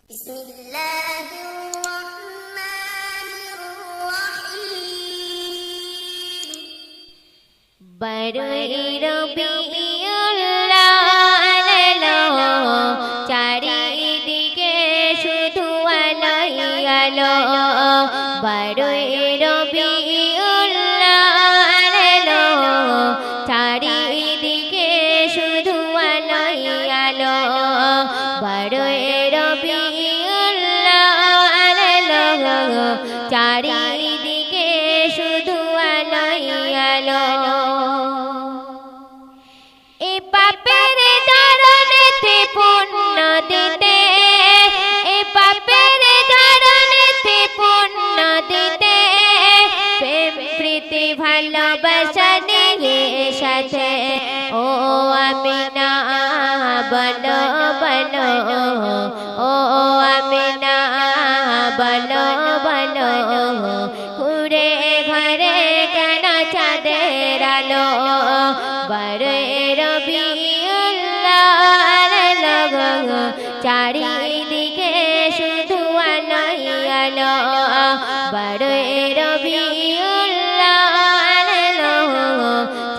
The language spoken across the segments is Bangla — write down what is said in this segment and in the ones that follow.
বারোই রবিউল আউয়াল চারিদিকে শুধু আলোয় আলো। বারোই রবিউল আউয়াল চারিদিকে শুধু আলোয় আলো। বারোই রবিউল আউয়াল চারিদিকে শুধু আলোয় আলো। ভালোবাসা নিয়ে সাথে ও আমিনা বলো বলো, ও আমিনা বলো বলো, ঘুরে ঘরে কেন চাঁদের আলো। বারোই রবিউল আউয়াল চারিদিকে শুধু আলোয় আলো। বারোই রবিউল আউয়াল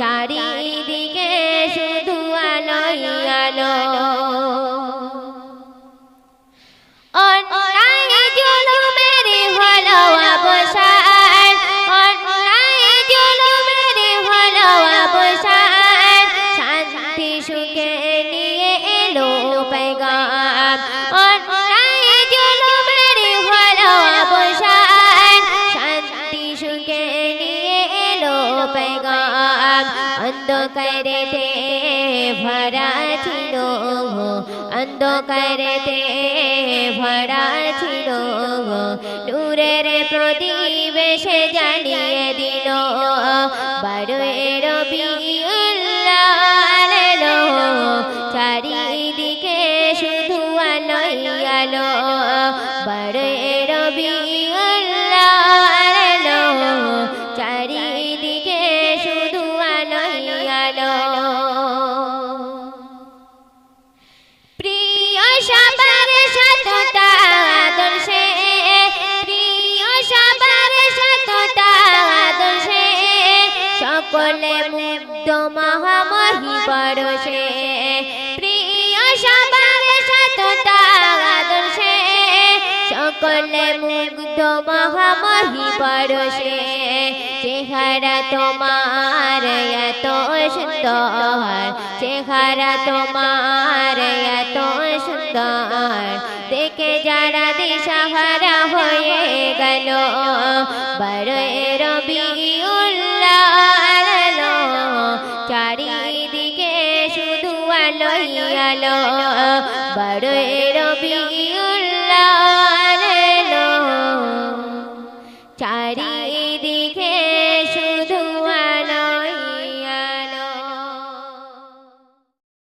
চারিদিকে শুধু আলোয় আলো। অন্যায় জুলুমের হলো অবসান, অন্যায় জুলুমের হলো অবসান, শান্তি সুখে নিয়ে এলো পেগাম। অন্যায় জুলুমের হলো অবসান, শান্তি সুখে নিয়ে এলো পেগাম। অন্ধকারেতে ভরা ছিল, অন্ধকারেতে ভরা ছিল, নূরের প্রদীপ এসে জ্বালিয়ে দিল। বারোই রবিউল আউয়াল চারিদিকে শুধু আলোয় আলো। বারোই রবিউল আউয়াল চারিদিকে শুধু আলোয় আলো। প্রিয় সবার সততা আদর্শে, প্রিয় সবার সততা আদর্শে, সকলে মুগ্ধ মহামহি পরশে। প্রিয় সবার সততা আদর্শে, সকলে মুগ্ধ মহামহি পরশে। চেহারা তোমার এত সুন্দর, চেহারা তোমার এত সুন্দর, দেখে যারা দিশাহারা হয়ে গেল। বারোই রবিউল আউয়াল চারিদিকে শুধু আলোয় আলো। বারোই রবিউল আউয়াল চারিদিকে